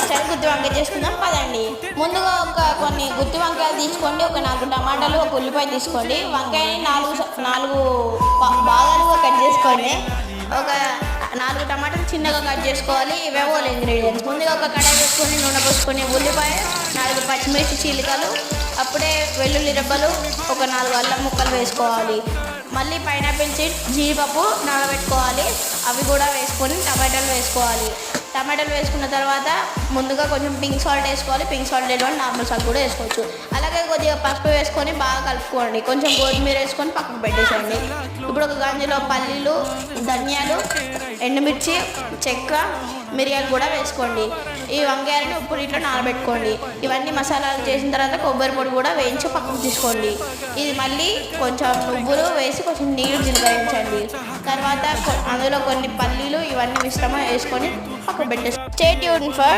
నచ్చారు గుత్తి వంకాయ చేసుకుందాం పదండి. ముందుగా కొన్ని గుత్తి వంకాయలు తీసుకోండి, ఒక 4 టమాటాలు, ఒక ఉల్లిపాయ తీసుకోండి. వంకాయని నాలుగు భాగాలుగా కట్ చేసుకోండి. ఒక 4 టమాటాలు చిన్నగా కట్ చేసుకోవాలి. ఇవేవో ఇంగ్రీడియంట్స్. ముందుగా ఒక కడాయి వేసుకొని నూనె పోసుకొని ఉల్లిపాయ, 4 పచ్చిమిర్చి చీలికలు, అప్పుడే వెల్లుల్లి రెబ్బలు, ఒక 4 అల్లం ముక్కలు వేసుకోవాలి. మళ్ళీ పైనాపిల్ సీడ్, జీడిపప్పు నానబెట్టుకోవాలి. అవి కూడా వేసుకొని టమాటాలు వేసుకోవాలి. టమాటాలు వేసుకున్న తర్వాత ముందుగా కొంచెం పింక్ సాల్ట్ వేసుకోవాలి. పింక్ సాల్ట్ లేదంటే నార్మల్ సాల్ట్ కూడా వేసుకోవచ్చు. అలాగే కొద్దిగా పసుపు వేసుకొని బాగా కలుపుకోండి. కొంచెం కొత్తిమీర వేసుకొని పక్కకు పెట్టేసేయండి. ఇప్పుడు ఒక గంజిలో పల్లీలు, ధనియాలు, ఎండుమిర్చి, చెక్క, మిరియాలు కూడా వేసుకోండి. ఈ వంకాయలను ఉప్పు నీటిలో నానబెట్టుకోండి. ఇవన్నీ మసాలాలు చేసిన తర్వాత కొబ్బరి పొడి కూడా వేయించి పక్కకు తీసుకోండి. ఇది మళ్ళీ కొంచెం నువ్వులు వేసి కొంచెం నీళ్ళు జీలకరించండి. తర్వాత అందులో కొన్ని పల్లీలు ఇవన్నీ మిశ్రమం వేసుకొని పక్కకు పెట్టేసి స్టే ట్యూన్డ్ ఫర్